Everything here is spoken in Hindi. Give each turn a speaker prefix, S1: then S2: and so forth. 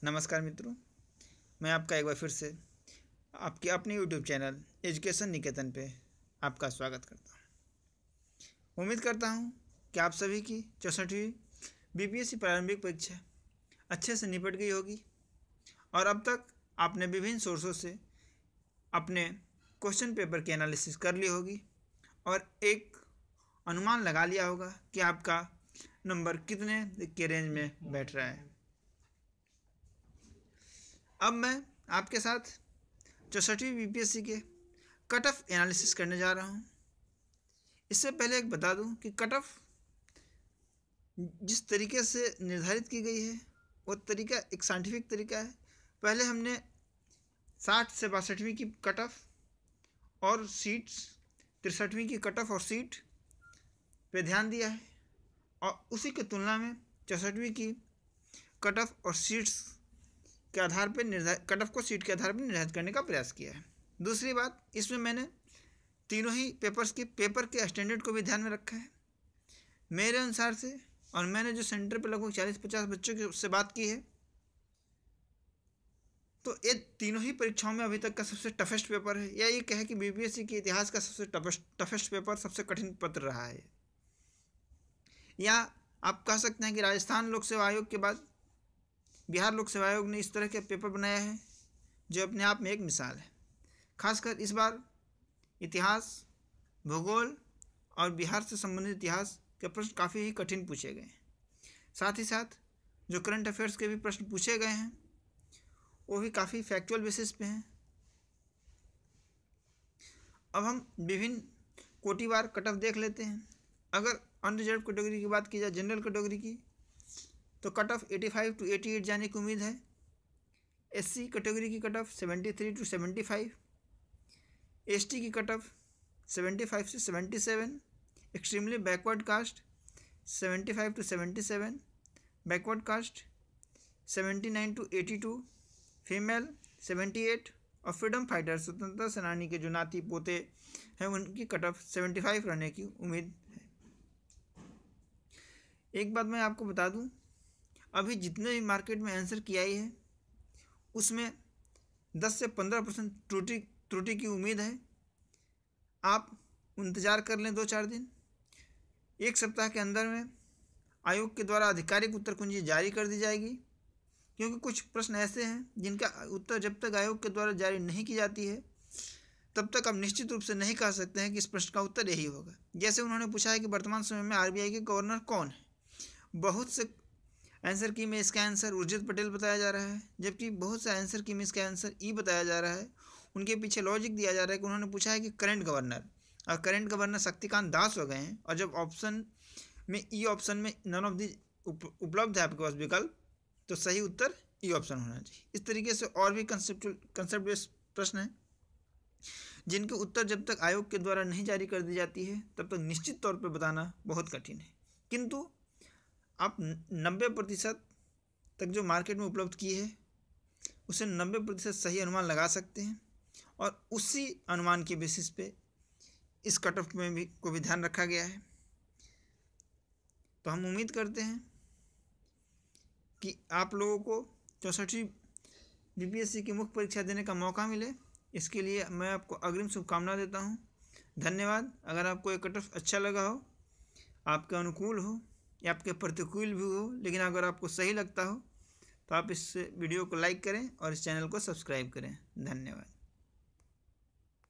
S1: नमस्कार मित्रों, मैं आपका एक बार फिर से आपके अपने YouTube चैनल एजुकेशन निकेतन पे आपका स्वागत करता हूँ। उम्मीद करता हूँ कि आप सभी की 64वीं BPSC प्रारंभिक परीक्षा अच्छे से निपट गई होगी और अब तक आपने विभिन्न सोर्सों से अपने क्वेश्चन पेपर की एनालिसिस कर ली होगी और एक अनुमान लगा लिया होगा कि आपका नंबर कितने के रेंज में बैठ रहा है। अब मैं आपके साथ 64वीं BPSC के कट ऑफ एनालिसिस करने जा रहा हूँ। इससे पहले एक बता दूँ कि कट ऑफ जिस तरीके से निर्धारित की गई है वो तरीका एक साइंटिफिक तरीका है। पहले हमने 60 से 62वीं की कट ऑफ और सीट्स 63वीं की कट ऑफ और सीट पे ध्यान दिया है और उसी के तुलना में 64वीं की कट ऑफ और सीट्स के आधार पर कट ऑफ को सीट के आधार पर निर्धारित करने का प्रयास किया है। दूसरी बात, इसमें मैंने तीनों ही पेपर के स्टैंडर्ड को भी ध्यान में रखा है मेरे अनुसार से। और मैंने जो सेंटर पे लगभग 40-50 बच्चों की उससे बात की है, तो ये तीनों ही परीक्षाओं में अभी तक का सबसे टफेस्ट पेपर है, या ये कहे कि BPSC के इतिहास का सबसे टफेस्ट पेपर, सबसे कठिन पत्र रहा है। या आप कह सकते हैं कि राजस्थान लोक सेवा आयोग के बाद बिहार लोक सेवा आयोग ने इस तरह के पेपर बनाया है जो अपने आप में एक मिसाल है। खासकर इस बार इतिहास, भूगोल और बिहार से संबंधित इतिहास के प्रश्न काफ़ी ही कठिन पूछे गए हैं। साथ ही साथ जो करंट अफेयर्स के भी प्रश्न पूछे गए हैं वो भी काफ़ी फैक्चुअल बेसिस पे हैं। अब हम विभिन्न कोटिवार कट ऑफ देख लेते हैं। अगर अनरिजर्व कैटेगरी की बात की जाए, जनरल कैटेगरी की, तो कट ऑफ 85 to 88 जाने की उम्मीद है। SC कैटेगरी की कट ऑफ 73 to 75, ST की कट ऑफ 75 से 77, extremely backward caste 75 to 77, backward caste 79 to 82, female 78 और फ्रीडम फाइटर स्वतंत्रता सेनानी के जो नाती पोते हैं उनकी कट ऑफ 75 रहने की उम्मीद है। एक बात मैं आपको बता दूं, अभी जितने भी मार्केट में आंसर की आई है उसमें 10 से 15% त्रुटि की उम्मीद है। आप इंतज़ार कर लें 2-4 दिन, एक सप्ताह के अंदर में आयोग के द्वारा आधिकारिक उत्तर कुंजी जारी कर दी जाएगी। क्योंकि कुछ प्रश्न ऐसे हैं जिनका उत्तर जब तक आयोग के द्वारा जारी नहीं की जाती है तब तक आप निश्चित रूप से नहीं कह सकते हैं कि इस प्रश्न का उत्तर यही होगा। जैसे उन्होंने पूछा है कि वर्तमान समय में RBI के गवर्नर कौन है। बहुत से आंसर की में इसका आंसर उर्जित पटेल बताया जा रहा है, जबकि बहुत से आंसर की में इसका आंसर ई बताया जा रहा है। उनके पीछे लॉजिक दिया जा रहा है कि उन्होंने पूछा है कि करंट गवर्नर, और करंट गवर्नर शक्तिकांत दास हो गए हैं। और जब ऑप्शन में ई ऑप्शन में नन ऑफ दी उपलब्ध है आपके पास विकल्प, तो सही उत्तर ई ऑप्शन होना चाहिए। इस तरीके से और भी कंसेप्ट बेस्ड प्रश्न हैं जिनके उत्तर जब तक आयोग के द्वारा नहीं जारी कर दी जाती है तब तक निश्चित तौर पर बताना बहुत कठिन है। किंतु आप 90% तक जो मार्केट में उपलब्ध की है उसे 90% सही अनुमान लगा सकते हैं और उसी अनुमान के बेसिस पे इस कट ऑफ में भी को भी ध्यान रखा गया है। तो हम उम्मीद करते हैं कि आप लोगों को 64वीं BPSC की मुख्य परीक्षा देने का मौका मिले। इसके लिए मैं आपको अग्रिम शुभकामना देता हूँ। धन्यवाद। अगर आपको ये कट ऑफ अच्छा लगा हो, आपके अनुकूल हो या आपके प्रतिकूल भी हो, लेकिन अगर आपको सही लगता हो तो आप इस वीडियो को लाइक करें और इस चैनल को सब्सक्राइब करें। धन्यवाद।